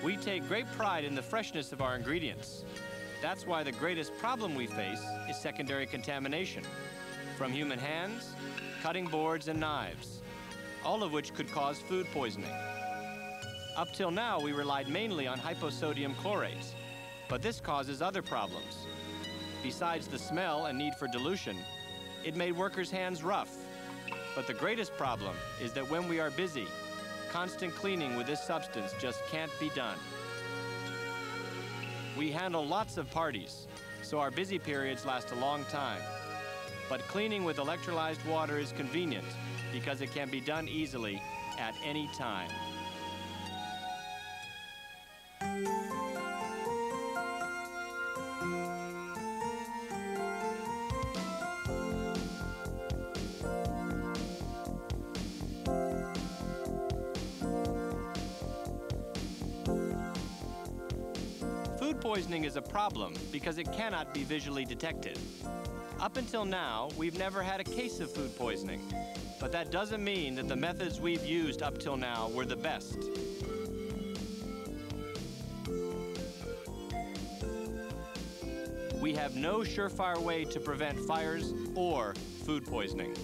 We take great pride in the freshness of our ingredients. That's why the greatest problem we face is secondary contamination from human hands, cutting boards, and knives, all of which could cause food poisoning. Up till now, we relied mainly on hyposodium chlorates, but this causes other problems. Besides the smell and need for dilution, it made workers' hands rough. But the greatest problem is that when we are busy, constant cleaning with this substance just can't be done. We handle lots of parties, so our busy periods last a long time. But cleaning with electrolyzed water is convenient because it can be done easily at any time. Food poisoning is a problem because it cannot be visually detected. Up until now, we've never had a case of food poisoning, but that doesn't mean that the methods we've used up till now were the best. We have no surefire way to prevent fires or food poisoning.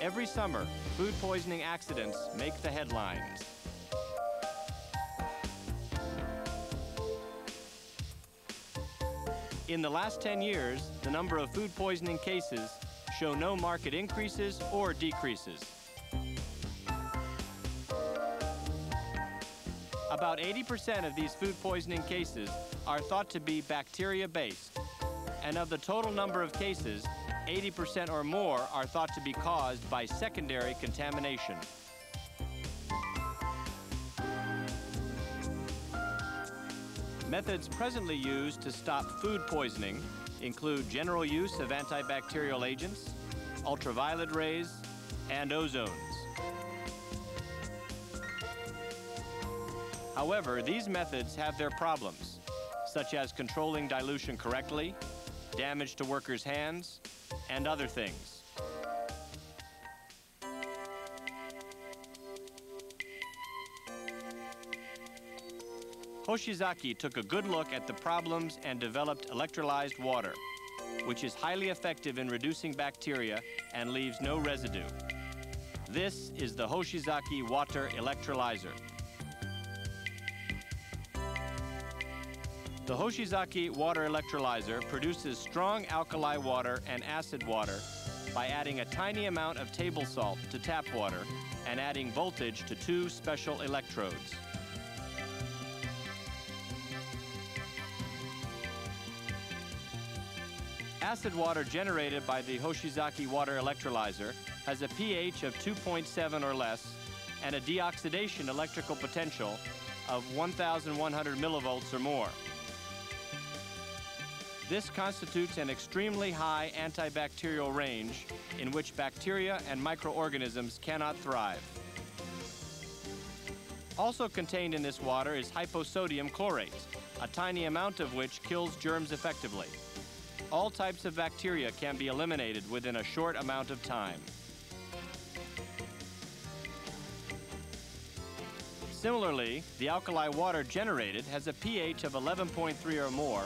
Every summer, food poisoning accidents make the headlines. In the last 10 years, the number of food poisoning cases show no marked increases or decreases. About 80% of these food poisoning cases are thought to be bacteria-based, and of the total number of cases, 80% or more are thought to be caused by secondary contamination. Methods presently used to stop food poisoning include general use of antibacterial agents, ultraviolet rays, and ozones. However, these methods have their problems, such as controlling dilution correctly, damage to workers' hands, and other things. Hoshizaki took a good look at the problems and developed electrolyzed water, which is highly effective in reducing bacteria and leaves no residue. This is the Hoshizaki Water Electrolyzer. The Hoshizaki Water Electrolyzer produces strong alkali water and acid water by adding a tiny amount of table salt to tap water and adding voltage to two special electrodes. Acid water generated by the Hoshizaki Water Electrolyzer has a pH of 2.7 or less and a deoxidation electrical potential of 1,100 millivolts or more. This constitutes an extremely high antibacterial range in which bacteria and microorganisms cannot thrive. Also contained in this water is hyposodium chlorate, a tiny amount of which kills germs effectively. All types of bacteria can be eliminated within a short amount of time. Similarly, the alkali water generated has a pH of 11.3 or more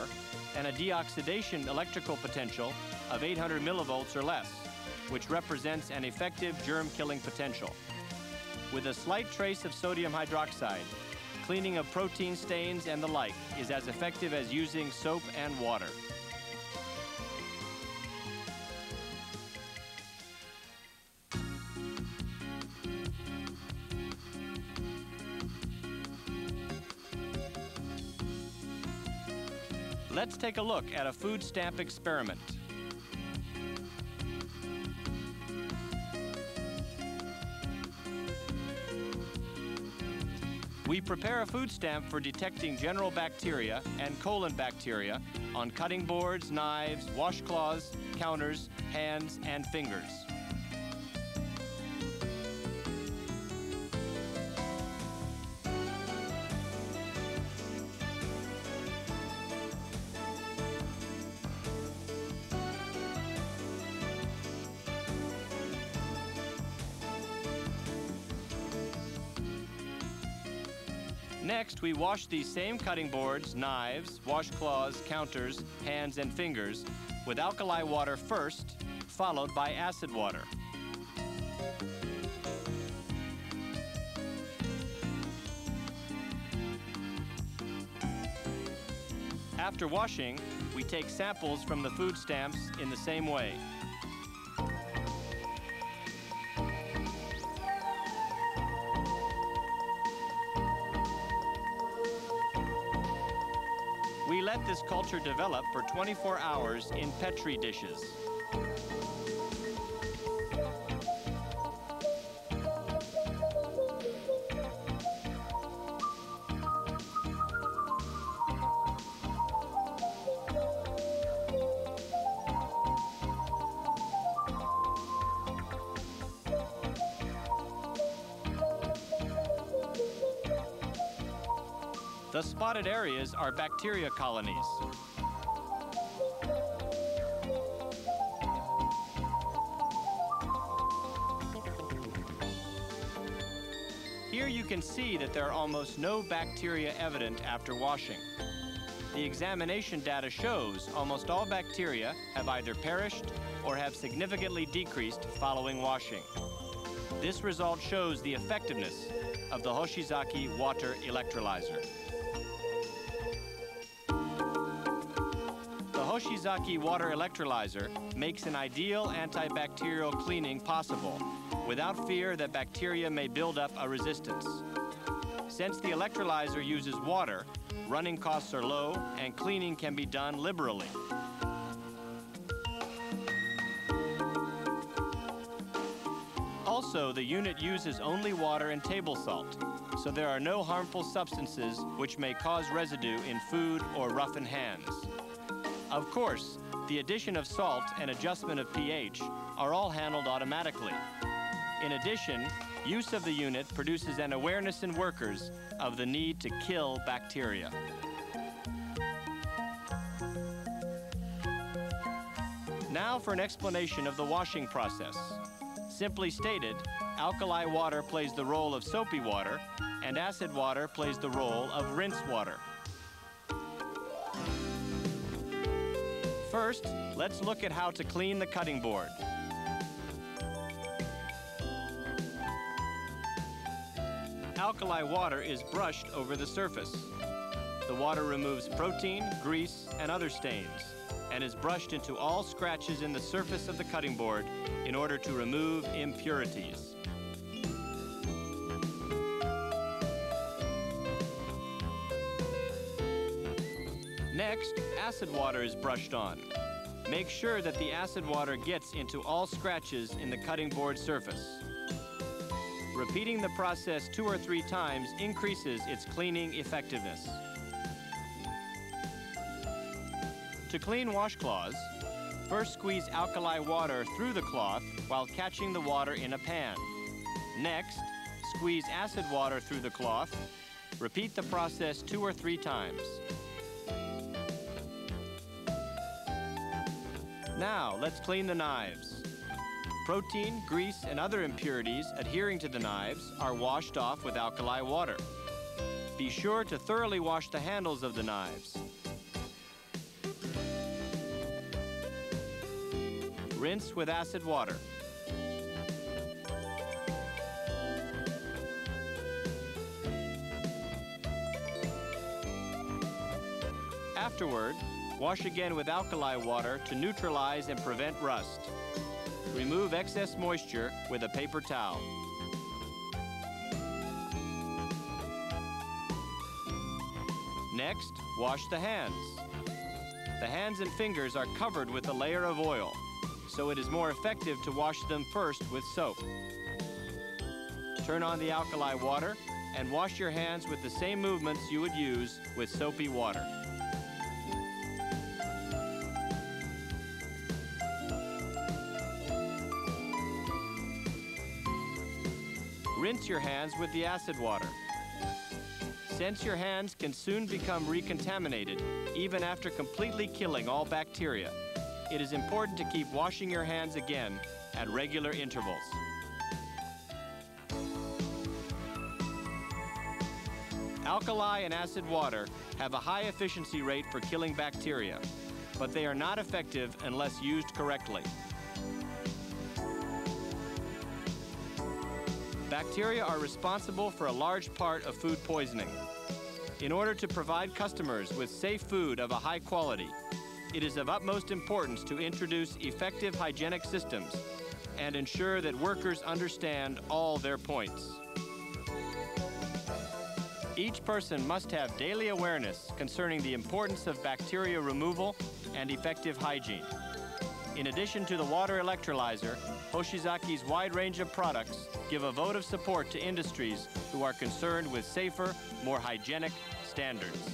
and a deoxidation electrical potential of 800 millivolts or less, which represents an effective germ-killing potential. With a slight trace of sodium hydroxide, cleaning of protein stains and the like is as effective as using soap and water. Let's take a look at a food stamp experiment. We prepare a food stamp for detecting general bacteria and colon bacteria on cutting boards, knives, washcloths, counters, hands, and fingers. Next, we wash these same cutting boards, knives, washcloths, counters, hands, and fingers with alkali water first, followed by acid water. After washing, we take samples from the food stamps in the same way. We let this culture develop for 24 hours in Petri dishes. The spotted areas are bacteria colonies. Here you can see that there are almost no bacteria evident after washing. The examination data shows almost all bacteria have either perished or have significantly decreased following washing. This result shows the effectiveness of the Hoshizaki water electrolyzer. The Hoshizaki water electrolyzer makes an ideal antibacterial cleaning possible without fear that bacteria may build up a resistance. Since the electrolyzer uses water, running costs are low and cleaning can be done liberally. Also, the unit uses only water and table salt, so there are no harmful substances which may cause residue in food or roughen hands. Of course, the addition of salt and adjustment of pH are all handled automatically. In addition, use of the unit produces an awareness in workers of the need to kill bacteria. Now for an explanation of the washing process. Simply stated, alkali water plays the role of soapy water, and acid water plays the role of rinse water. First, let's look at how to clean the cutting board. Alkali water is brushed over the surface. The water removes protein, grease, and other stains, and is brushed into all scratches in the surface of the cutting board in order to remove impurities. Next, acid water is brushed on. Make sure that the acid water gets into all scratches in the cutting board surface. Repeating the process 2 or 3 times increases its cleaning effectiveness. To clean washcloths, first squeeze alkali water through the cloth while catching the water in a pan. Next, squeeze acid water through the cloth. Repeat the process 2 or 3 times. Now, let's clean the knives. Protein, grease, and other impurities adhering to the knives are washed off with alkali water. Be sure to thoroughly wash the handles of the knives. Rinse with acid water. Afterward, wash again with alkali water to neutralize and prevent rust. Remove excess moisture with a paper towel. Next, wash the hands. The hands and fingers are covered with a layer of oil, so it is more effective to wash them first with soap. Turn on the alkali water and wash your hands with the same movements you would use with soapy water. Rinse your hands with the acid water. Since your hands can soon become recontaminated, even after completely killing all bacteria, it is important to keep washing your hands again at regular intervals. Alkali and acid water have a high efficiency rate for killing bacteria, but they are not effective unless used correctly. Bacteria are responsible for a large part of food poisoning. In order to provide customers with safe food of a high quality, it is of utmost importance to introduce effective hygienic systems and ensure that workers understand all their points. Each person must have daily awareness concerning the importance of bacteria removal and effective hygiene. In addition to the water electrolyzer, Hoshizaki's wide range of products give a vote of support to industries who are concerned with safer, more hygienic standards.